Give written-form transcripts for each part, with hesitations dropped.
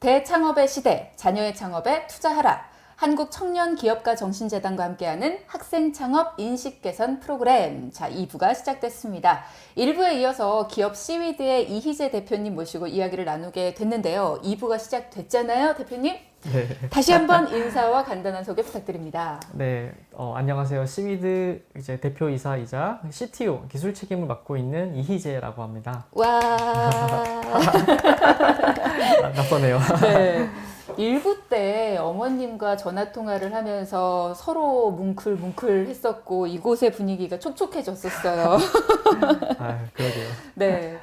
대창업의 시대, 자녀의 창업에 투자하라. 한국청년기업가 정신재단과 함께하는 학생창업 인식개선 프로그램. 자, 2부가 시작됐습니다. 1부에 이어서 기업 시위드의 이희재 대표님 모시고 이야기를 나누게 됐는데요. 2부가 시작됐잖아요, 대표님? 네. 다시 한번 인사와 간단한 소개 부탁드립니다. 네, 안녕하세요. 시위드 이제 대표이사이자 CTO 기술 책임을 맡고 있는 이희재라고 합니다. 와. 낯서네요. 네. 1부 때 어머님과 전화 통화를 하면서 서로 뭉클뭉클 했었고 이곳의 분위기가 촉촉해졌었어요. 아, 그러게요. 네.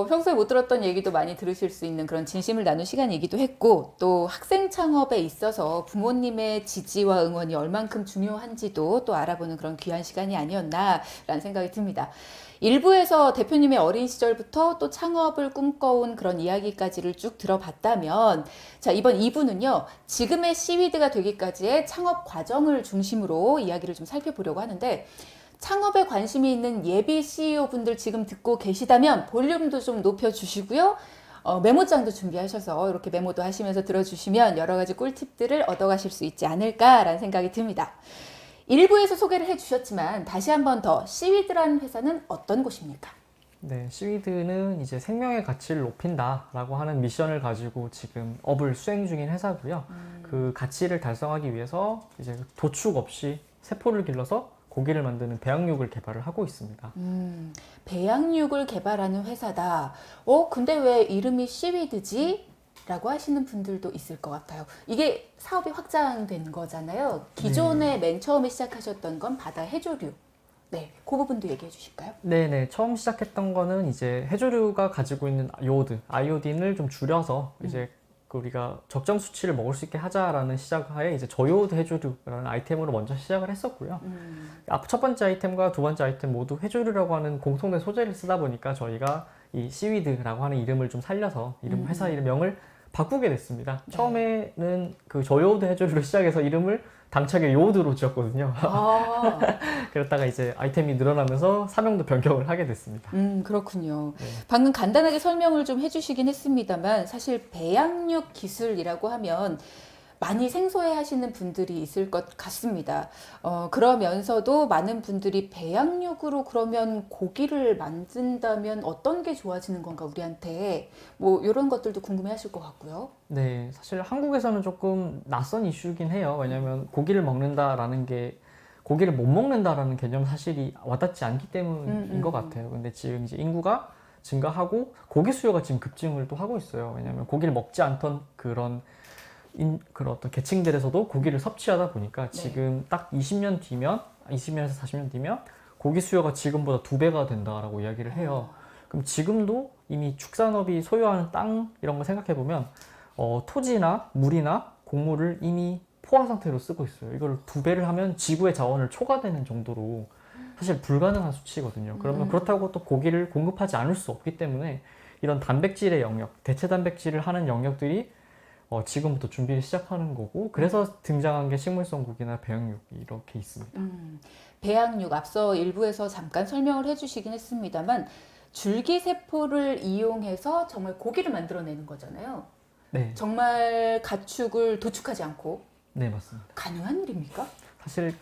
평소에 못 들었던 얘기도 많이 들으실 수 있는 그런 진심을 나눈 시간이기도 했고, 또 학생 창업에 있어서 부모님의 지지와 응원이 얼만큼 중요한지도 또 알아보는 그런 귀한 시간이 아니었나라는 생각이 듭니다. 일부에서 대표님의 어린 시절부터 또 창업을 꿈꿔온 그런 이야기까지를 쭉 들어봤다면, 자, 이번 2부는요, 지금의 시위드가 되기까지의 창업 과정을 중심으로 이야기를 좀 살펴보려고 하는데, 창업에 관심이 있는 예비 CEO 분들 지금 듣고 계시다면 볼륨도 좀 높여주시고요. 메모장도 준비하셔서 이렇게 메모도 하시면서 들어주시면 여러 가지 꿀팁들을 얻어가실 수 있지 않을까라는 생각이 듭니다. 1부에서 소개를 해주셨지만 다시 한 번 더 시위드라는 회사는 어떤 곳입니까? 네, 시위드는 이제 생명의 가치를 높인다라고 하는 미션을 가지고 지금 업을 수행 중인 회사고요. 그 가치를 달성하기 위해서 이제 도축 없이 세포를 길러서 고기를 만드는 배양육을 개발을 하고 있습니다. 배양육을 개발하는 회사다. 근데 왜 이름이 시위드지? 라고 하시는 분들도 있을 것 같아요. 이게 사업이 확장된 거잖아요. 기존에 맨 처음에 시작하셨던 건 바다 해조류. 네, 그 부분도 얘기해 주실까요? 네네, 처음 시작했던 거는 이제 해조류가 가지고 있는 요오드, 아이오딘을 좀 줄여서 이제 우리가 적정 수치를 먹을 수 있게 하자라는 시작하에 이제 저요오드 해조류라는 아이템으로 먼저 시작을 했었고요. 첫 번째 아이템과 두 번째 아이템 모두 해조류라고 하는 공통된 소재를 쓰다 보니까 저희가 이 시위드라고 하는 이름을 좀 살려서 회사 이름명을 바꾸게 됐습니다. 네. 처음에는 그 저요오드 해조류로 시작해서 이름을 당차게 요오드로 지었거든요. 아, 그랬다가 이제 아이템이 늘어나면서 사명도 변경을 하게 됐습니다. 그렇군요. 네. 방금 간단하게 설명을 좀 해주시긴 했습니다만 사실 배양육 기술이라고 하면 많이 생소해 하시는 분들이 있을 것 같습니다. 그러면서도 많은 분들이 배양육으로 그러면 고기를 만든다면 어떤 게 좋아지는 건가 우리한테 뭐 이런 것들도 궁금해 하실 것 같고요. 네, 사실 한국에서는 조금 낯선 이슈긴 해요. 왜냐하면 고기를 먹는다라는 게 고기를 못 먹는다라는 개념 사실이 와닿지 않기 때문인 것 같아요. 근데 지금 이제 인구가 증가하고 고기 수요가 지금 급증을 또 하고 있어요. 왜냐하면 고기를 먹지 않던 그런 어떤 계층들에서도 고기를 섭취하다 보니까 지금 딱 20년에서 40년 뒤면 고기 수요가 지금보다 2배가 된다라고 이야기를 해요. 그럼 지금도 이미 축산업이 소유하는 땅 이런 거 생각해 보면 토지나 물이나 곡물을 이미 포화 상태로 쓰고 있어요. 이걸 2배를 하면 지구의 자원을 초과되는 정도로 사실 불가능한 수치거든요. 그러면 그렇다고 또 고기를 공급하지 않을 수 없기 때문에 이런 단백질의 영역, 대체 단백질을 하는 영역들이 지금부터 준비를 시작하는 거고, 그래서 등장한 게 식물성 고기나 배양육 이렇게 있습니다. 배양육 앞서 일부에서 잠깐 설명을 해주시긴 했습니다만 줄기세포를 이용해서 정말 고기를 만들어내는 거잖아요. 네, 정말 가축을 도축하지 않고 네 맞습니다. 가능한 일입니까? 사실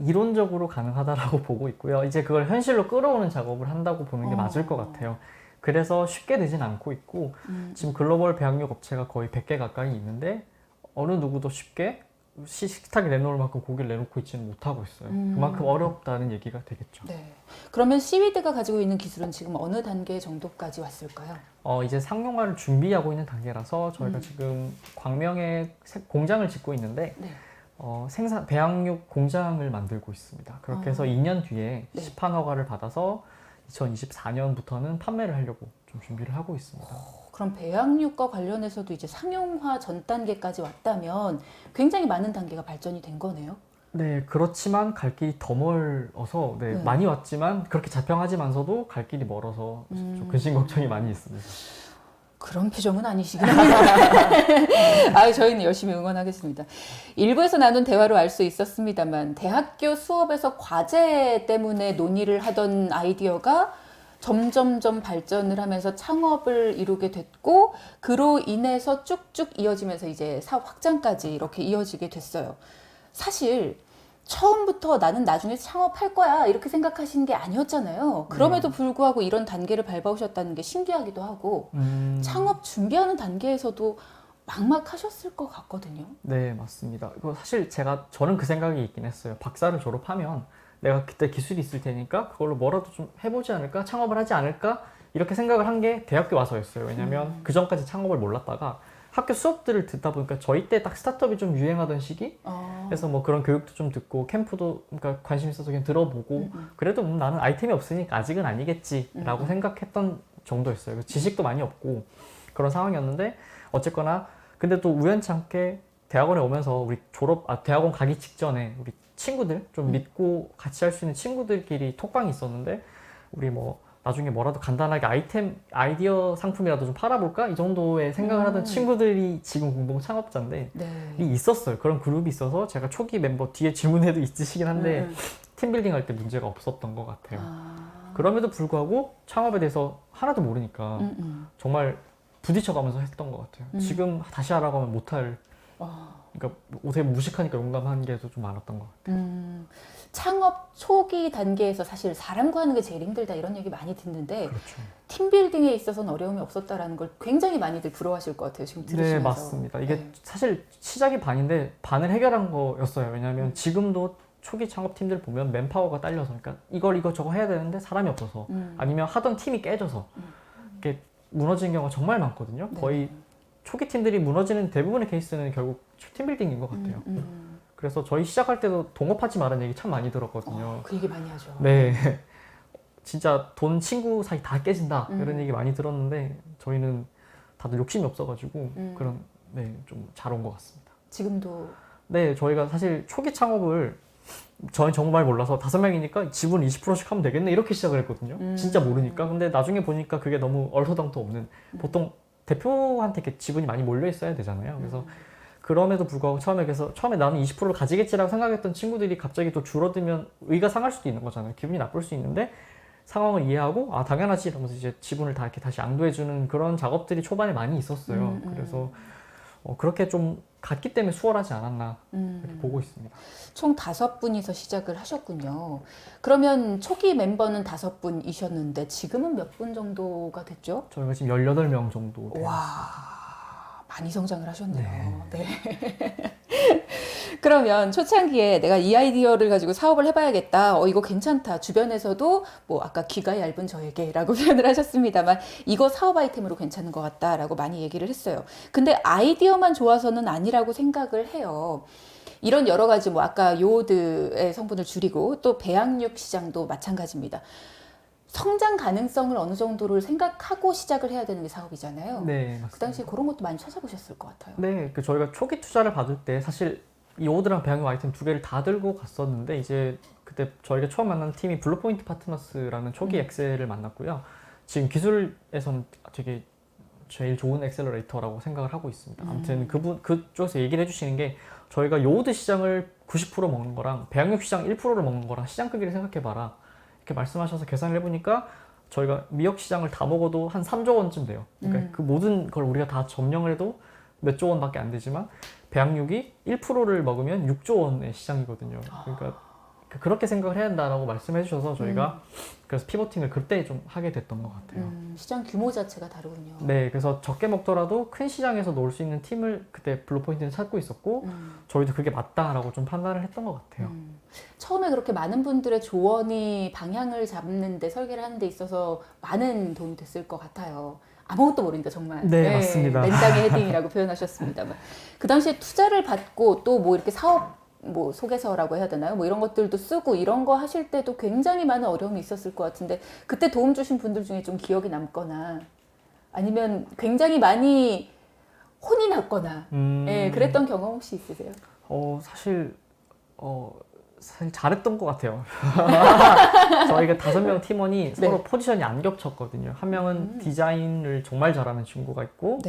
이론적으로 가능하다라고 보고 있고요. 이제 그걸 현실로 끌어오는 작업을 한다고 보는 게 맞을 것 같아요. 그래서 쉽게 되진 않고 있고 지금 글로벌 배양육 업체가 거의 100개 가까이 있는데 어느 누구도 쉽게 식탁에 내놓을 만큼 고기를 내놓고 있지는 못하고 있어요. 그만큼 어렵다는 얘기가 되겠죠. 네. 그러면 시위드가 가지고 있는 기술은 지금 어느 단계 정도까지 왔을까요? 이제 상용화를 준비하고 있는 단계라서 저희가 지금 광명에 공장을 짓고 있는데 네. 배양육 공장을 만들고 있습니다. 그렇게 해서 2년 뒤에 네. 시판 허가를 받아서 2024년부터는 판매를 하려고 좀 준비를 하고 있습니다. 그럼 배양육과 관련해서도 이제 상용화 전 단계까지 왔다면 굉장히 많은 단계가 발전이 된 거네요. 네, 그렇지만 갈 길이 더 멀어서 많이 왔지만 그렇게 자평하지만서도 갈 길이 멀어서 좀 근심 걱정이 많이 있습니다. 그런 표정은 아니시긴 합니다. 저희는 열심히 응원하겠습니다. 일부에서 나눈 대화로 알 수 있었습니다만 대학교 수업에서 과제 때문에 논의를 하던 아이디어가 점점점 발전을 하면서 창업을 이루게 됐고 그로 인해서 쭉쭉 이어지면서 이제 사업 확장까지 이렇게 이어지게 됐어요. 사실 처음부터 나는 나중에 창업할 거야 이렇게 생각하신 게 아니었잖아요. 그럼에도 불구하고 이런 단계를 밟아오셨다는 게 신기하기도 하고 창업 준비하는 단계에서도 막막하셨을 것 같거든요. 네, 맞습니다. 이거 사실 저는 그 생각이 있긴 했어요. 박사를 졸업하면 내가 그때 기술이 있을 테니까 그걸로 뭐라도 좀 해보지 않을까? 창업을 하지 않을까? 이렇게 생각을 한 게 대학교 와서였어요. 왜냐면 그 전까지 창업을 몰랐다가 학교 수업들을 듣다 보니까 저희 때 딱 스타트업이 좀 유행하던 시기? 그래서 뭐 그런 교육도 좀 듣고 캠프도 그러니까 관심 있어서 그냥 들어보고 그래도 나는 아이템이 없으니까 아직은 아니겠지라고 생각했던 정도였어요. 지식도 많이 없고 그런 상황이었는데 어쨌거나 근데 또 우연치 않게 대학원에 오면서 우리 대학원 가기 직전에 우리 친구들 좀 믿고 같이 할 수 있는 친구들끼리 톡방이 있었는데 우리 뭐 나중에 뭐라도 간단하게 아이디어 상품이라도 좀 팔아볼까? 이 정도의 생각을 하던 친구들이 지금 공동 창업자인데 이 있었어요. 그런 그룹이 있어서 제가 초기 멤버 뒤에 질문에도 있으시긴 한데 팀빌딩 할 때 문제가 없었던 것 같아요. 그럼에도 불구하고 창업에 대해서 하나도 모르니까 정말 부딪혀가면서 했던 것 같아요. 지금 다시 하라고 하면 못할 그러니까 되게 무식하니까 용감한 게 좀 많았던 것 같아요. 창업 초기 단계에서 사실 사람과 하는 게 제일 힘들다 이런 얘기 많이 듣는데 그렇죠. 팀빌딩에 있어서는 어려움이 없었다라는 걸 굉장히 많이들 부러워하실 것 같아요. 지금 들으시면서. 네, 맞습니다. 이게 네. 사실 시작이 반인데 반을 해결한 거였어요. 왜냐하면 지금도 초기 창업팀들 보면 맨파워가 딸려서 그러니까 이거 저거 해야 되는데 사람이 없어서 아니면 하던 팀이 깨져서 이렇게 무너지는 경우가 정말 많거든요. 거의 초기 팀들이 무너지는 대부분의 케이스는 결국 팀빌딩인 것 같아요. 그래서 저희 시작할 때도 동업하지 말라는 얘기 참 많이 들었거든요. 그 얘기 많이 하죠. 네. 진짜 돈 친구 사이 다 깨진다 이런 얘기 많이 들었는데 저희는 다들 욕심이 없어가지고 그런 좀 잘 온 것 같습니다. 지금도 네, 저희가 사실 초기 창업을 저는 정말 몰라서 5명이니까 지분 20%씩 하면 되겠네 이렇게 시작을 했거든요. 진짜 모르니까. 근데 나중에 보니까 그게 너무 얼토당토 없는 보통 대표한테 이렇게 지분이 많이 몰려 있어야 되잖아요. 그래서 그럼에도 불구하고 처음에 나는 20%를 가지겠지라고 생각했던 친구들이 갑자기 또 줄어들면 의가 상할 수도 있는 거잖아요. 기분이 나쁠 수 있는데 상황을 이해하고 당연하지 이러면서 이제 지분을 다 이렇게 다시 양도해주는 그런 작업들이 초반에 많이 있었어요. 그래서 그렇게 좀 갔기 때문에 수월하지 않았나 이렇게 보고 있습니다. 총 5분이서 시작을 하셨군요. 그러면 초기 멤버는 5분이셨는데 지금은 몇 분 정도가 됐죠? 저희가 지금 18명 정도 돼요. 와, 많이 성장을 하셨네요. 네. 그러면 초창기에 내가 이 아이디어를 가지고 사업을 해봐야겠다. 이거 괜찮다. 주변에서도 뭐 아까 귀가 얇은 저에게라고 표현을 하셨습니다만 이거 사업 아이템으로 괜찮은 것 같다라고 많이 얘기를 했어요. 근데 아이디어만 좋아서는 아니라고 생각을 해요. 이런 여러 가지 뭐 아까 요오드의 성분을 줄이고 또 배양육 시장도 마찬가지입니다. 성장 가능성을 어느 정도를 생각하고 시작을 해야 되는 게 사업이잖아요. 네, 맞습니다. 그 당시에 그런 것도 많이 찾아보셨을 것 같아요. 네, 저희가 초기 투자를 받을 때 사실 이 오드랑 배양육 아이템 2개를 다 들고 갔었는데 이제 그때 저희가 처음 만난 팀이 블루포인트 파트너스라는 초기 엑셀을 만났고요. 지금 기술에서는 되게 제일 좋은 엑셀러레이터라고 생각을 하고 있습니다. 아무튼 그쪽에서 얘기를 해주시는 게 저희가 요오드 시장을 90% 먹는 거랑 배양육 시장 1%를 먹는 거랑 시장 크기를 생각해봐라 이렇게 말씀하셔서 계산을 해보니까 저희가 미역 시장을 다 먹어도 한 3조 원쯤 돼요. 그러니까 그 모든 걸 우리가 다 점령을 해도 몇 조 원밖에 안 되지만 배양육이 1%를 먹으면 6조 원의 시장이거든요. 그러니까 그렇게 생각을 해야 한다라고 말씀해 주셔서 저희가 그래서 피보팅을 그때 좀 하게 됐던 것 같아요. 시장 규모 자체가 다르군요. 네, 그래서 적게 먹더라도 큰 시장에서 놓을 수 있는 팀을 그때 블루포인트는 찾고 있었고 저희도 그게 맞다라고 좀 판단을 했던 것 같아요. 처음에 그렇게 많은 분들의 조언이 방향을 잡는 데 설계를 하는 데 있어서 많은 도움이 됐을 것 같아요. 아무것도 모르니까 정말. 네, 맞습니다. 맨땅의 헤딩이라고 표현하셨습니다만. 그 당시에 투자를 받고 또 뭐 이렇게 사업 뭐 소개서라고 해야 되나요? 뭐 이런 것들도 쓰고 이런 거 하실 때도 굉장히 많은 어려움이 있었을 것 같은데 그때 도움 주신 분들 중에 좀 기억이 남거나 아니면 굉장히 많이 혼이 났거나 그랬던 경험 혹시 있으세요? 사실 잘했던 것 같아요. 저희가 5명 팀원이 서로 포지션이 안 겹쳤거든요. 한 명은 디자인을 정말 잘하는 친구가 있고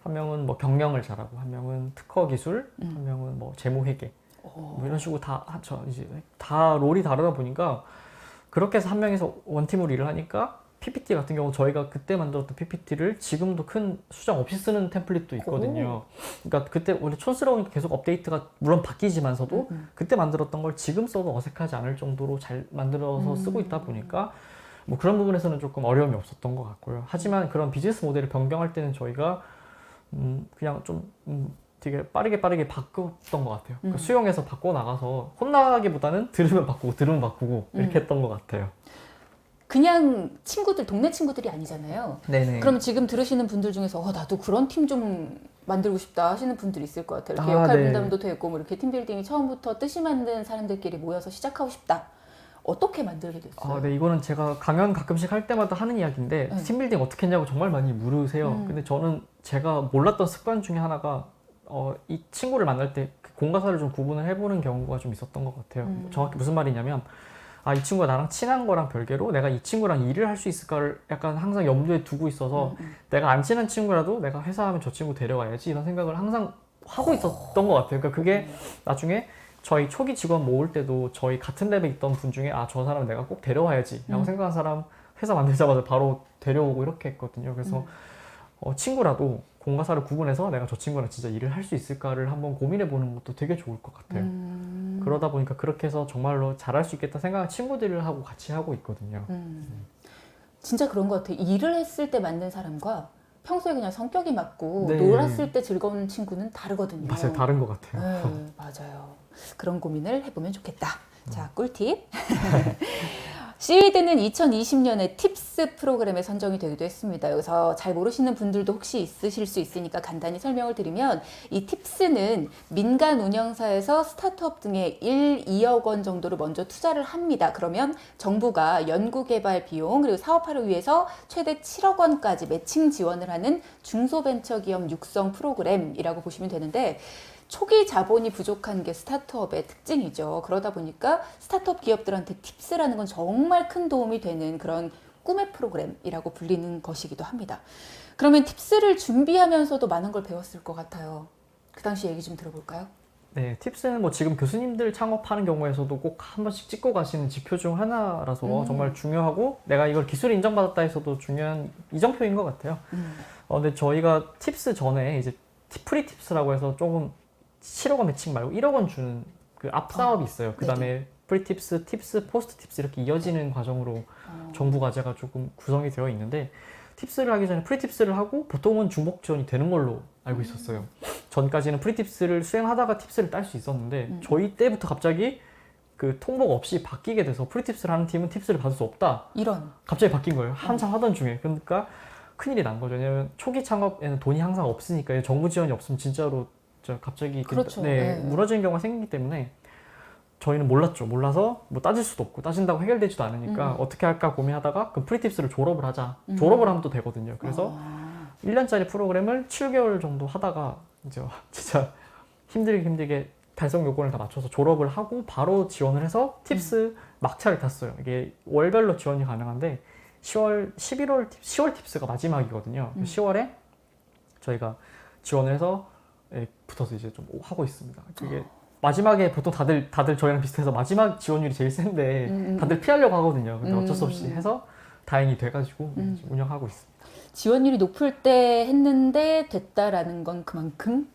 한 명은 뭐 경영을 잘하고 한 명은 특허 기술, 한 명은 뭐 재무 회계 뭐 이런 식으로 다 롤이 다르다 보니까 그렇게 해서 한 명에서 원팀으로 일을 하니까 PPT 같은 경우 저희가 그때 만들었던 PPT를 지금도 큰 수정 없이 쓰는 템플릿도 있거든요. 그러니까 그때 원래 촌스러우니까 계속 업데이트가 물론 바뀌지만서도 그때 만들었던 걸 지금 써도 어색하지 않을 정도로 잘 만들어서 쓰고 있다 보니까 뭐 그런 부분에서는 조금 어려움이 없었던 것 같고요. 하지만 그런 비즈니스 모델을 변경할 때는 저희가 그냥 좀 되게 빠르게 바꿨던 것 같아요. 그러니까 수용해서 바꿔 나가서 혼나기보다는 들으면 바꾸고 이렇게 했던 것 같아요. 그냥 친구들, 동네 친구들이 아니잖아요. 네네. 그럼 지금 들으시는 분들 중에서 나도 그런 팀 좀 만들고 싶다 하시는 분들이 있을 것 같아요. 이렇게 역할 네. 분담도 되고 뭐 이렇게 팀빌딩이 처음부터 뜻이 맞는 사람들끼리 모여서 시작하고 싶다. 어떻게 만들게 됐어요? 네, 이거는 제가 강연 가끔씩 할 때마다 하는 이야기인데 팀빌딩 어떻게 했냐고 정말 많이 물으세요. 근데 저는 제가 몰랐던 습관 중에 하나가 이 친구를 만날 때 공과사를 좀 구분을 해보는 경우가 좀 있었던 것 같아요. 정확히 무슨 말이냐면 이 친구가 나랑 친한 거랑 별개로 내가 이 친구랑 일을 할 수 있을까를 약간 항상 염두에 두고 있어서 내가 안 친한 친구라도 내가 회사하면 저 친구 데려가야지 이런 생각을 항상 하고 있었던 것 같아요. 그러니까 그게 나중에 저희 초기 직원 모을 때도 저희 같은 랩에 있던 분 중에 저 사람 내가 꼭 데려와야지 라고 생각한 사람 회사 만들자마자 바로 데려오고 이렇게 했거든요. 그래서 친구라도 공과사를 구분해서 내가 저 친구랑 진짜 일을 할 수 있을까를 한번 고민해 보는 것도 되게 좋을 것 같아요. 그러다 보니까 그렇게 해서 정말로 잘할 수 있겠다 생각한 친구들하고 같이 하고 있거든요. 진짜 그런 것 같아요. 일을 했을 때 맞는 사람과 평소에 그냥 성격이 맞고 네. 놀았을 때 즐거운 친구는 다르거든요. 맞아요. 다른 것 같아요. 네, 맞아요. 그런 고민을 해보면 좋겠다. 자, 꿀팁. 시위드는 2020년에 팁스 프로그램에 선정이 되기도 했습니다. 여기서 잘 모르시는 분들도 혹시 있으실 수 있으니까 간단히 설명을 드리면 이 팁스는 민간 운영사에서 스타트업 등에 1, 2억 원 정도를 먼저 투자를 합니다. 그러면 정부가 연구개발 비용 그리고 사업화를 위해서 최대 7억 원까지 매칭 지원을 하는 중소벤처기업 육성 프로그램이라고 보시면 되는데 초기 자본이 부족한 게 스타트업의 특징이죠. 그러다 보니까 스타트업 기업들한테 팁스라는 건 정말 큰 도움이 되는 그런 꿈의 프로그램이라고 불리는 것이기도 합니다. 그러면 팁스를 준비하면서도 많은 걸 배웠을 것 같아요. 그 당시 얘기 좀 들어볼까요? 네, 팁스는 뭐 지금 교수님들 창업하는 경우에서도 꼭 한 번씩 찍고 가시는 지표 중 하나라서 정말 중요하고 내가 이걸 기술 인정받았다 해서도 중요한 이정표인 것 같아요. 근데 저희가 팁스 전에 이제 프리 팁스라고 해서 조금 7억 원 매칭 말고 1억 원 주는 그 앞 사업이 있어요. 그 다음에 프리 팁스, 팁스, 포스트 팁스 이렇게 이어지는 과정으로 정부 과제가 조금 구성이 되어 있는데 팁스를 하기 전에 프리 팁스를 하고 보통은 중복 지원이 되는 걸로 알고 있었어요. 전까지는 프리 팁스를 수행하다가 팁스를 딸 수 있었는데 저희 때부터 갑자기 그 통보 없이 바뀌게 돼서 프리 팁스를 하는 팀은 팁스를 받을 수 없다. 이런. 갑자기 바뀐 거예요. 한참 하던 중에. 그러니까 큰일이 난 거죠. 왜냐면 초기 창업에는 돈이 항상 없으니까 정부 지원이 없으면 진짜로 갑자기 그렇죠. 무너지는 경우가 생기기 때문에 저희는 몰랐죠. 몰라서 뭐 따질 수도 없고 따진다고 해결되지도 않으니까 어떻게 할까 고민하다가 그 프리팁스를 졸업을 하자. 졸업을 하면 또 되거든요. 그래서 1년짜리 프로그램을 7개월 정도 하다가 이제 진짜 힘들게 달성 요건을 다 맞춰서 졸업을 하고 바로 지원을 해서 팁스 막차를 탔어요. 이게 월별로 지원이 가능한데 10월 팁스가 마지막이거든요. 10월에 저희가 지원을 해서 붙어서 이제 좀 하고 있습니다. 그게 마지막에 보통 다들 저희랑 비슷해서 마지막 지원율이 제일 센데 다들 피하려고 하거든요. 근데 어쩔 수 없이 해서 다행히 돼가지고 운영하고 있습니다. 지원율이 높을 때 했는데 됐다라는 건 그만큼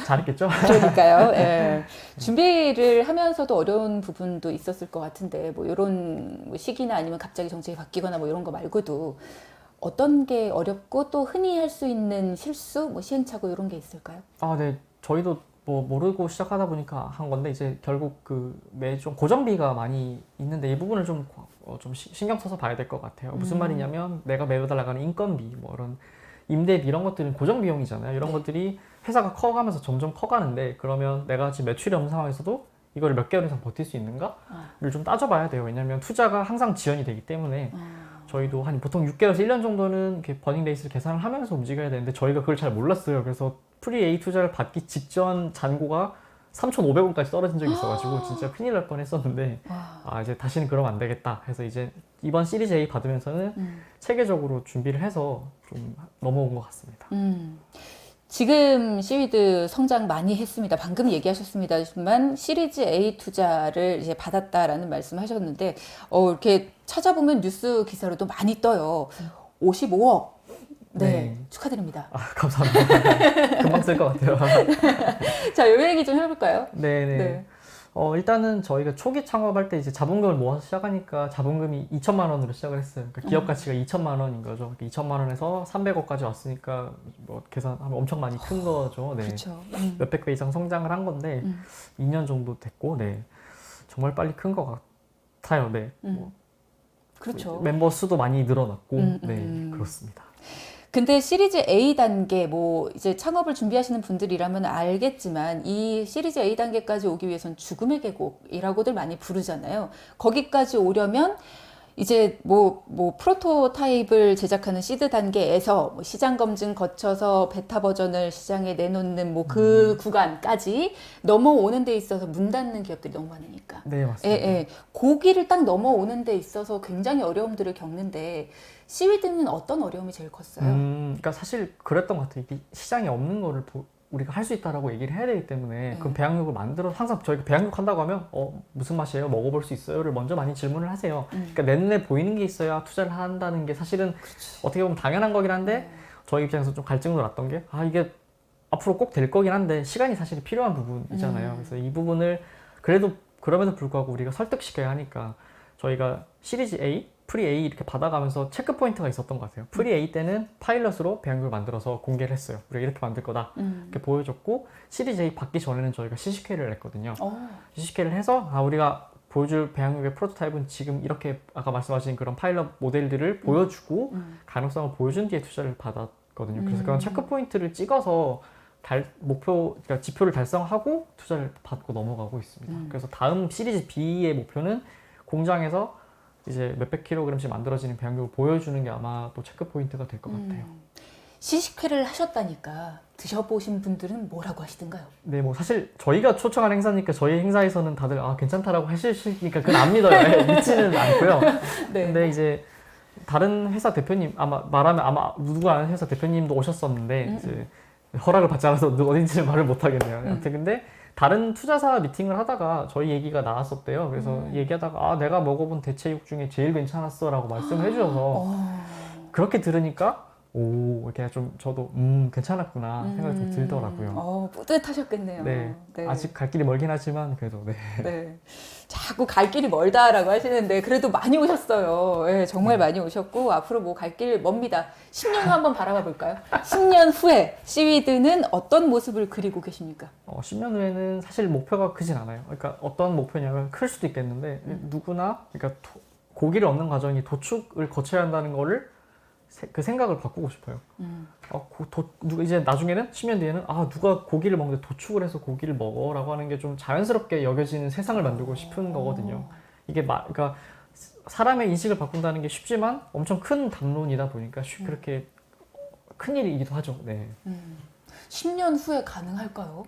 잘했겠죠? 그러니까요. 예. 준비를 하면서도 어려운 부분도 있었을 것 같은데 뭐 이런 시기나 아니면 갑자기 정책이 바뀌거나 뭐 이런 거 말고도 어떤 게 어렵고 또 흔히 할 수 있는 실수, 뭐 시행착오 이런 게 있을까요? 네. 저희도 뭐 모르고 시작하다 보니까 한 건데 이제 결국 그 매주 고정비가 많이 있는데 이 부분을 좀 신경 써서 봐야 될 것 같아요. 무슨 말이냐면 내가 매달 나가는 인건비, 뭐 이런 임대비 이런 것들은 고정 비용이잖아요. 이런 것들이 회사가 커가면서 점점 커가는데 그러면 내가 지금 매출이 없는 상황에서도 이걸 몇 개월 이상 버틸 수 있는가를 좀 따져봐야 돼요. 왜냐하면 투자가 항상 지연이 되기 때문에 저희도 한 보통 6개월에서 1년 정도는 이렇게 버닝 레이스를 계산을 하면서 움직여야 되는데 저희가 그걸 잘 몰랐어요. 그래서 프리 A 투자를 받기 직전 잔고가 3,500원까지 떨어진 적이 있어가지고 진짜 큰일 날 뻔했었는데 이제 다시는 그러면 안 되겠다 해서 이제 이번 시리즈 A 받으면서는 체계적으로 준비를 해서 좀 넘어온 것 같습니다. 지금 시위드 성장 많이 했습니다. 방금 얘기하셨습니다만 시리즈 A 투자를 이제 받았다라는 말씀하셨는데 이렇게 찾아보면 뉴스 기사로도 많이 떠요. 55억. 네, 축하드립니다. 감사합니다. 금방 쓸 것 같아요. 자, 요 얘기 좀 해볼까요? 네네. 네. 일단은 저희가 초기 창업할 때 이제 자본금을 모아서 시작하니까 자본금이 2천만 원으로 시작을 했어요. 그러니까 기업 가치가 2천만 원인 거죠. 2천만 원에서 300억까지 왔으니까 뭐 계산하면 엄청 많이 큰 거죠. 네. 그렇죠. 몇백 배 이상 성장을 한 건데 2년 정도 됐고, 네. 정말 빨리 큰 것 같아요. 네. 뭐 그렇죠. 멤버 수도 많이 늘어났고, 네, 음. 그렇습니다. 근데 시리즈 A 단계 뭐 이제 창업을 준비하시는 분들이라면 알겠지만 이 시리즈 A 단계까지 오기 위해선 죽음의 계곡이라고들 많이 부르잖아요. 거기까지 오려면 이제 뭐 프로토타입을 제작하는 시드 단계에서 뭐 시장 검증 거쳐서 베타 버전을 시장에 내놓는 뭐 그 구간까지 넘어오는 데 있어서 문 닫는 기업들이 너무 많으니까. 네, 맞습니다. 고기를 딱 넘어오는 데 있어서 굉장히 어려움들을 겪는데 시위드는 어떤 어려움이 제일 컸어요? 그러니까 사실 그랬던 것 같아요. 이게 시장에 없는 거를 우리가 할 수 있다라고 얘기를 해야 되기 때문에 그 배양육을 만들어 항상 저희가 배양육 한다고 하면 무슨 맛이에요? 먹어볼 수 있어요?를 먼저 많이 질문을 하세요. 그러니까 내 눈에 보이는 게 있어야 투자를 한다는 게 사실은 어떻게 보면 당연한 거긴 한데 저희 입장에서 좀 갈증도 났던 게 이게 앞으로 꼭 될 거긴 한데 시간이 사실 필요한 부분이잖아요. 그래서 이 부분을 그래도 그럼에도 불구하고 우리가 설득시켜야 하니까 저희가 시리즈 A, 프리 A 이렇게 받아가면서 체크 포인트가 있었던 것 같아요. 프리 A 때는 파일럿으로 배양육을 만들어서 공개를 했어요. 우리가 이렇게 만들 거다 이렇게 보여줬고, 시리즈 A 받기 전에는 저희가 시식회를 했거든요. 시식회를 해서 우리가 보여줄 배양육의 프로토타입은 지금 이렇게 아까 말씀하신 그런 파일럿 모델들을 보여주고 가능성을 보여준 뒤에 투자를 받았거든요. 그래서 그런 체크 포인트를 찍어서 그러니까 지표를 달성하고 투자를 받고 넘어가고 있습니다. 그래서 다음 시리즈 B의 목표는 공장에서 이제 몇백 킬로그램씩 만들어지는 배양육을 보여주는 게 아마 또 체크 포인트가 될 것 같아요. 시식회를 하셨다니까 드셔보신 분들은 뭐라고 하시던가요? 네, 뭐 사실 저희가 초청한 행사니까 저희 행사에서는 다들 괜찮다라고 하시니까 그건 안 믿어요. 믿지는 않고요. 네. 근데 이제 다른 회사 대표님 아마 누구 아는 회사 대표님도 오셨었는데 이제 허락을 받지 않아서 어딘지는 말을 못 하겠네요. 아무튼 근데 다른 투자사 미팅을 하다가 저희 얘기가 나왔었대요. 그래서 얘기하다가 내가 먹어본 대체육 중에 제일 괜찮았어 라고 말씀을 해주셔서 그렇게 들으니까 이렇게 좀 저도 괜찮았구나 생각이 좀 들더라고요. 뿌듯하셨겠네요. 네, 아직 갈 길이 멀긴 하지만 그래도 네. 자꾸 갈 길이 멀다라고 하시는데 그래도 많이 오셨어요. 네, 정말 많이 오셨고 앞으로 뭐 갈 길 멉니다. 10년 후 한번 바라봐 볼까요? 10년 후에 시위드는 어떤 모습을 그리고 계십니까? 10년 후에는 사실 목표가 크진 않아요. 그러니까 어떤 목표냐면 클 수도 있겠는데 누구나 그러니까 고기를 얻는 과정이 도축을 거쳐야 한다는 거를 그 생각을 바꾸고 싶어요. 이제 나중에는 10년 뒤에는 누가 고기를 먹는데 도축을 해서 고기를 먹어라고 하는 게 좀 자연스럽게 여겨지는 세상을 만들고 싶은 거거든요. 이게 그러니까 사람의 인식을 바꾼다는 게 쉽지만 엄청 큰 담론이다 보니까 그렇게 큰 일이기도 하죠. 네. 10년 후에 가능할까요?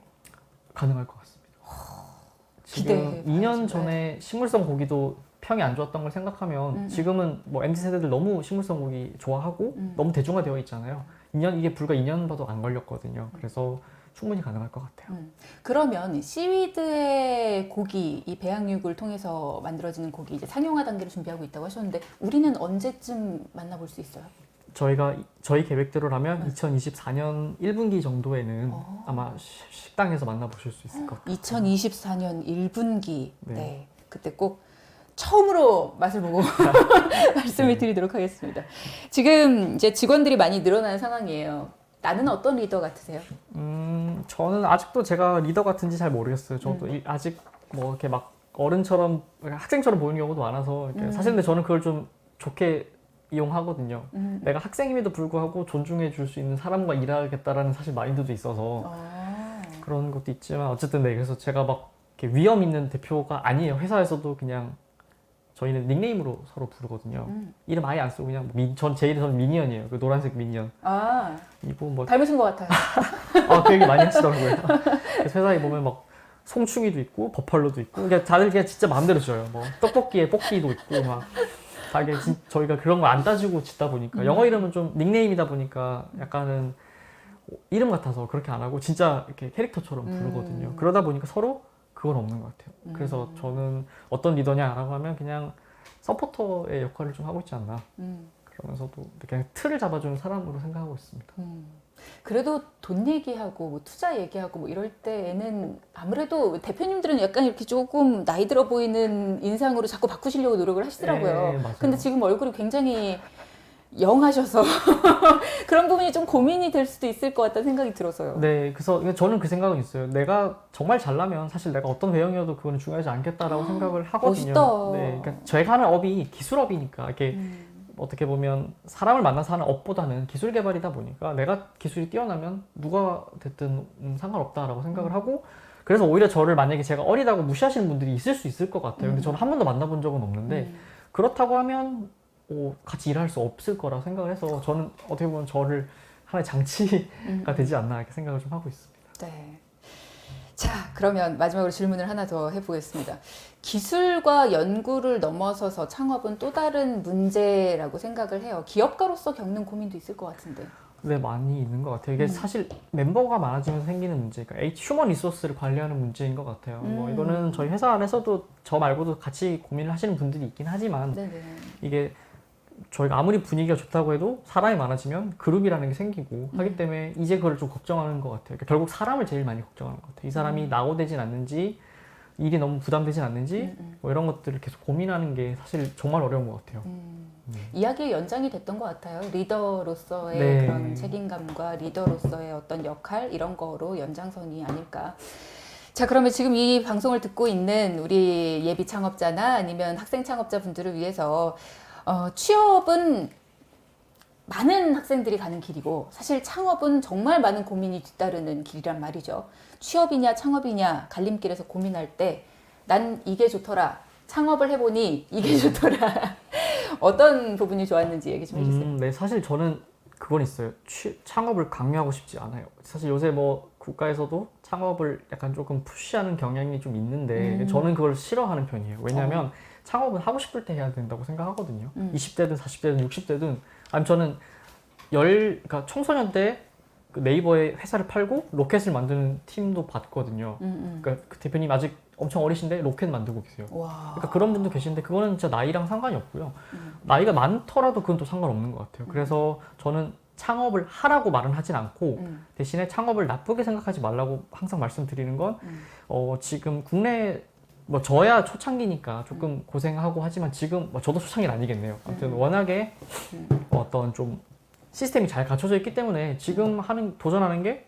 가능할 것 같습니다. 지금 2년 전에 식물성 고기도 평이 안 좋았던 걸 생각하면 지금은 뭐 MZ세대들 너무 식물성 고기 좋아하고 너무 대중화되어 있잖아요. 이게 불과 2년 봐도 안 걸렸거든요. 그래서 충분히 가능할 것 같아요. 그러면 시위드의 고기, 이 배양육을 통해서 만들어지는 고기 이제 상용화 단계를 준비하고 있다고 하셨는데 우리는 언제쯤 만나볼 수 있어요? 저희 계획대로라면 2024년 1분기 정도에는 아마 식당에서 만나보실 수 있을 것 같아요. 2024년 1분기. 네. 네. 그때 꼭 처음으로 맛을 보고 말씀을 드리도록 하겠습니다. 지금 이제 직원들이 많이 늘어나는 상황이에요. 나는 어떤 리더 같으세요? 저는 아직도 제가 리더 같은지 잘 모르겠어요. 저도 아직 뭐 이렇게 막 어른처럼 학생처럼 보이는 경우도 많아서 사실 근데 저는 그걸 좀 좋게 이용하거든요. 내가 학생임에도 불구하고 존중해 줄 수 있는 사람과 일하겠다라는 사실 마인드도 있어서 그런 것도 있지만 어쨌든 그래서 제가 막 이렇게 위험 있는 대표가 아니에요. 회사에서도 그냥 저희는 닉네임으로 서로 부르거든요. 이름 아예 안 쓰고 그냥 제 이름은 미니언이에요. 그 노란색 미니언. 이분 뭐 닮으신 것 같아요. 그 얘기 많이 하시더라고요. 그래서 회사에 보면 막 송충이도 있고 버팔로도 있고 그러니까 다들 그냥 진짜 마음대로 줘요. 뭐 떡볶이에 뽑기도 있고 막 다 이게 저희가 그런 거 안 따지고 짓다 보니까 영어 이름은 좀 닉네임이다 보니까 약간은 이름 같아서 그렇게 안 하고 진짜 이렇게 캐릭터처럼 부르거든요. 그러다 보니까 서로 그건 없는 것 같아요. 그래서 저는 어떤 리더냐라고 하면 그냥 서포터의 역할을 좀 하고 있지 않나. 그러면서도 그냥 틀을 잡아주는 사람으로 생각하고 있습니다. 그래도 돈 얘기하고 뭐 투자 얘기하고 뭐 이럴 때에는 아무래도 대표님들은 약간 이렇게 조금 나이 들어 보이는 인상으로 자꾸 바꾸시려고 노력을 하시더라고요. 네, 맞아요. 근데 지금 얼굴이 굉장히 영하셔서 그런 부분이 좀 고민이 될 수도 있을 것 같다는 생각이 들어서요. 네, 그래서 저는 그 생각은 있어요. 내가 정말 잘나면 사실 내가 어떤 외형이어도 그거는 중요하지 않겠다라고 생각을 하거든요. 멋있다. 네, 그러니까 제가 하는 업이 기술업이니까 이렇게 어떻게 보면 사람을 만나서 하는 업보다는 기술 개발이다 보니까 내가 기술이 뛰어나면 누가 됐든 상관없다라고 생각을 하고 그래서 오히려 저를 만약에 제가 어리다고 무시하시는 분들이 있을 수 있을 것 같아요. 근데 저는 한 번도 만나본 적은 없는데 그렇다고 하면 같이 일할 수 없을 거라 생각을 해서 저는 어떻게 보면 저를 하나의 장치가 되지 않나 이렇게 생각을 좀 하고 있습니다. 네. 자, 그러면 마지막으로 질문을 하나 더 해보겠습니다. 기술과 연구를 넘어서서 창업은 또 다른 문제라고 생각을 해요. 기업가로서 겪는 고민도 있을 것 같은데. 네, 많이 있는 것 같아요. 이게 사실 멤버가 많아지면서 생기는 문제, 그러니까 휴먼 리소스를 관리하는 문제인 것 같아요. 뭐 이거는 저희 회사 안에서도 저 말고도 같이 고민을 하시는 분들이 있긴 하지만 네네. 이게 저희가 아무리 분위기가 좋다고 해도 사람이 많아지면 그룹이라는 게 생기고 하기 때문에 이제 그걸 좀 걱정하는 것 같아요. 그러니까 결국 사람을 제일 많이 걱정하는 것 같아요. 이 사람이 낙오되진 않는지, 일이 너무 부담되진 않는지, 뭐 이런 것들을 계속 고민하는 게 사실 정말 어려운 것 같아요. 이야기의 연장이 됐던 것 같아요. 리더로서의 네. 그런 책임감과 리더로서의 어떤 역할 이런 거로 연장선이 아닐까. 자, 그러면 지금 이 방송을 듣고 있는 우리 예비 창업자나 아니면 학생 창업자분들을 위해서 취업은 많은 학생들이 가는 길이고 사실 창업은 정말 많은 고민이 뒤따르는 길이란 말이죠. 취업이냐 창업이냐 갈림길에서 고민할 때 난 이게 좋더라. 창업을 해보니 이게 좋더라. 어떤 부분이 좋았는지 얘기 좀 해주세요. 네, 사실 저는 그건 있어요. 창업을 강요하고 싶지 않아요. 사실 요새 뭐 국가에서도 창업을 약간 조금 푸시하는 경향이 좀 있는데 저는 그걸 싫어하는 편이에요. 왜냐하면 창업은 하고 싶을 때 해야 된다고 생각하거든요. 20대든 40대든 60대든 아니면 저는 그러니까 청소년 때 그 네이버에 회사를 팔고 로켓을 만드는 팀도 봤거든요. 그러니까 그 대표님 아직 엄청 어리신데 로켓 만들고 계세요. 와. 그러니까 그런 분도 계신데 그거는 진짜 나이랑 상관이 없고요. 나이가 많더라도 그건 또 상관없는 것 같아요. 그래서 저는 창업을 하라고 말은 하진 않고 대신에 창업을 나쁘게 생각하지 말라고 항상 말씀드리는 건 지금 국내 뭐 저야 초창기니까 조금 고생하고 하지만 지금 뭐 저도 초창기는 아니겠네요. 아무튼 워낙에 어떤 좀 시스템이 잘 갖춰져 있기 때문에 지금 도전하는 게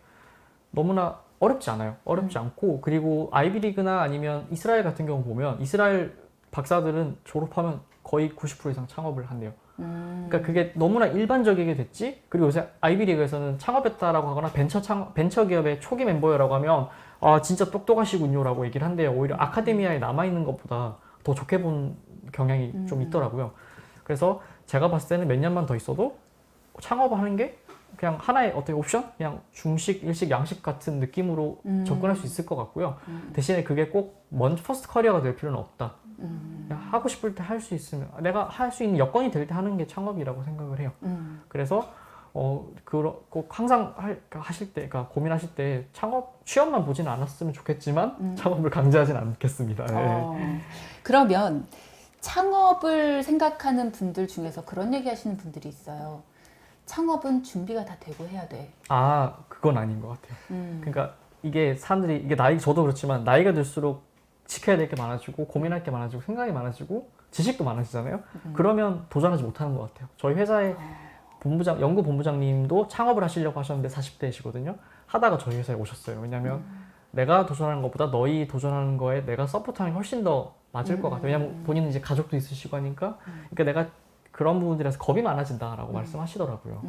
너무나 어렵지 않아요. 어렵지 않고 그리고 아이비리그나 아니면 이스라엘 같은 경우 보면 이스라엘 박사들은 졸업하면 거의 90% 이상 창업을 한대요. 그러니까 그게 너무나 일반적이게 됐지. 그리고 요새 아이비리그에서는 창업했다라고 하거나 벤처 기업의 초기 멤버라고 하면 아 진짜 똑똑하시군요라고 얘기를 한대요. 오히려 아카데미아에 남아 있는 것보다 더 좋게 본 경향이 좀 있더라고요. 그래서 제가 봤을 때는 몇 년만 더 있어도 창업을 하는 게 그냥 하나의 어떤 옵션? 그냥 중식, 일식, 양식 같은 느낌으로 접근할 수 있을 것 같고요. 대신에 그게 꼭 먼저 퍼스트 커리어가 될 필요는 없다. 그냥 하고 싶을 때 할 수 있으면 내가 할 수 있는 여건이 될 때 하는 게 창업이라고 생각을 해요. 그래서 꼭 항상 하실 때, 그러니까 고민하실 때 취업만 보지는 않았으면 좋겠지만 창업을 강제하진 않겠습니다. 네. 그러면 창업을 생각하는 분들 중에서 그런 얘기 하시는 분들이 있어요. 창업은 준비가 다 되고 해야 돼. 아, 그건 아닌 것 같아요. 그러니까 이게 사람들이 저도 그렇지만 나이가 들수록 지켜야 될 게 많아지고 고민할 게 많아지고 생각이 많아지고 지식도 많아지잖아요. 그러면 도전하지 못하는 것 같아요. 저희 회사의 연구 본부장님도 창업을 하시려고 하셨는데 40대이시거든요. 하다가 저희 회사에 오셨어요. 왜냐면 내가 도전하는 것보다 너희 도전하는 거에 내가 서포트하는 게 훨씬 더 맞을 것 같아요. 왜냐면 본인은 이제 가족도 있으시고 하니까. 그러니까 내가 그런 부분들에서 겁이 많아진다라고 말씀하시더라고요.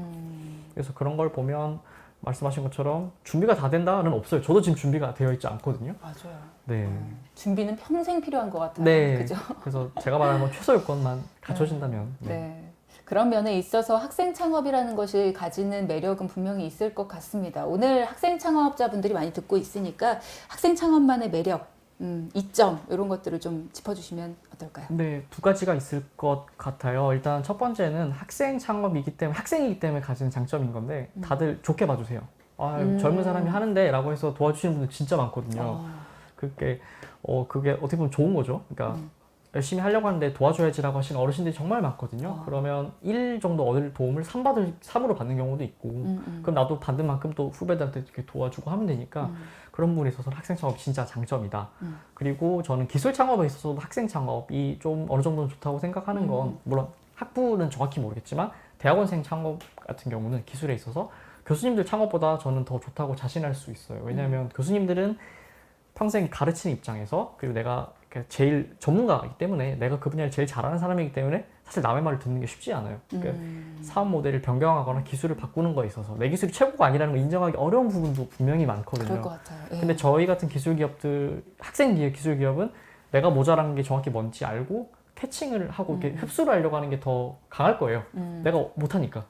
그래서 그런 걸 보면 말씀하신 것처럼 준비가 다 된다는 없어요. 저도 지금 준비가 되어 있지 않거든요. 맞아요. 네. 준비는 평생 필요한 것 같아요. 네. 그죠? 그래서 제가 말하는 건 최소 요건만 갖춰진다면. 네. 네. 그런 면에 있어서 학생 창업이라는 것이 가지는 매력은 분명히 있을 것 같습니다. 오늘 학생 창업자분들이 많이 듣고 있으니까 학생 창업만의 매력, 이점 이런 것들을 좀 짚어주시면 어떨까요? 네, 두 가지가 있을 것 같아요. 일단 첫 번째는 학생이기 때문에 가지는 장점인 건데 다들 좋게 봐주세요. 젊은 사람이 하는데 라고 해서 도와주시는 분들 진짜 많거든요. 그게 어떻게 보면 좋은 거죠. 그러니까 열심히 하려고 하는데 도와줘야지라고 하시는 어르신들이 정말 많거든요. 그러면 1 정도 얻을 도움을 3으로 받는 경우도 있고, 그럼 나도 받은 만큼 또 후배들한테 이렇게 도와주고 하면 되니까 그런 부분에 있어서는 학생 창업 진짜 장점이다. 그리고 저는 기술 창업에 있어서도 학생 창업이 좀 어느 정도는 좋다고 생각하는 건, 물론 학부는 정확히 모르겠지만 대학원생 창업 같은 경우는 기술에 있어서 교수님들 창업보다 저는 더 좋다고 자신할 수 있어요. 왜냐하면 교수님들은 평생 가르치는 입장에서, 그리고 내가 제일 전문가이기 때문에, 내가 그 분야를 제일 잘하는 사람이기 때문에 사실 남의 말을 듣는 게 쉽지 않아요. 그러니까 사업 모델을 변경하거나 기술을 바꾸는 거에 있어서 내 기술이 최고가 아니라는 걸 인정하기 어려운 부분도 분명히 많거든요. 그럴 것 같아요. 예. 근데 저희 같은 기술 기업들, 학생 기술 기업은 내가 모자란 게 정확히 뭔지 알고 캐칭을 하고 이렇게 흡수를 하려고 하는 게 더 강할 거예요. 내가 못하니까.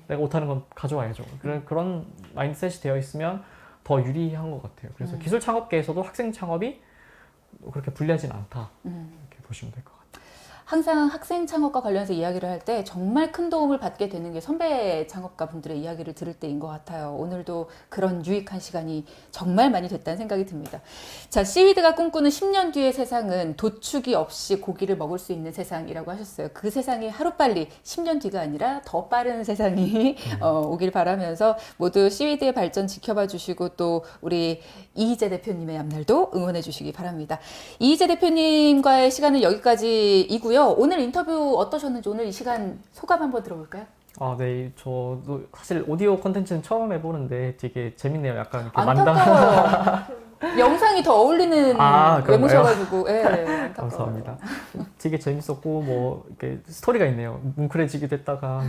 내가 못하는 건 가져와야죠. 그런 마인드셋이 되어 있으면 더 유리한 것 같아요. 그래서 기술 창업계에서도 학생 창업이 그렇게 불리하진 않다. 이렇게 보시면 될 것 같아요. 항상 학생 창업과 관련해서 이야기를 할 때 정말 큰 도움을 받게 되는 게 선배 창업가 분들의 이야기를 들을 때인 것 같아요. 오늘도 그런 유익한 시간이 정말 많이 됐다는 생각이 듭니다. 자, 시위드가 꿈꾸는 10년 뒤의 세상은 도축이 없이 고기를 먹을 수 있는 세상이라고 하셨어요. 그 세상이 하루빨리 10년 뒤가 아니라 더 빠른 세상이 오길 바라면서 모두 시위드의 발전 지켜봐 주시고, 또 우리 이희재 대표님의 앞날도 응원해 주시기 바랍니다. 이희재 대표님과의 시간은 여기까지이고요. 오늘 인터뷰 어떠셨는지, 오늘 이 시간 소감 한번 들어볼까요? 네. 저도 사실 오디오 콘텐츠는 처음 해보는데 되게 재밌네요. 약간 이렇게 안타까워요. 영상이 더 어울리는 외모셔가지고. 예, 안타까워요. 감사합니다. 되게 재밌었고, 뭐 이렇게 스토리가 있네요. 뭉클해지기도 했다가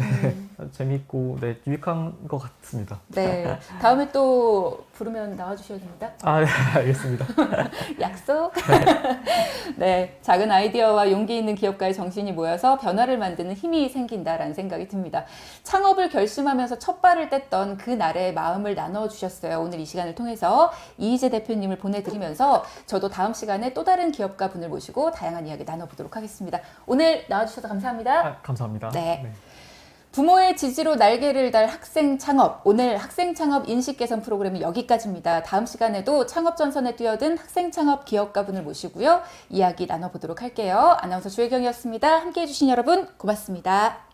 재밌고, 네, 유익한 것 같습니다. 네, 다음에 또 부르면 나와주셔야 됩니다. 네, 알겠습니다. 약속? 네, 작은 아이디어와 용기 있는 기업가의 정신이 모여서 변화를 만드는 힘이 생긴다라는 생각이 듭니다. 창업을 결심하면서 첫 발을 뗐던 그 날의 마음을 나눠주셨어요. 오늘 이 시간을 통해서 이희재 대표님을 보내드리면서 저도 다음 시간에 또 다른 기업가 분을 모시고 다양한 이야기 나눠보도록 하겠습니다. 오늘 나와주셔서 감사합니다. 감사합니다. 네. 부모의 지지로 날개를 달 학생 창업. 오늘 학생 창업 인식 개선 프로그램은 여기까지입니다. 다음 시간에도 창업 전선에 뛰어든 학생 창업 기업가 분을 모시고요. 이야기 나눠보도록 할게요. 아나운서 주혜경이었습니다. 함께해 주신 여러분 고맙습니다.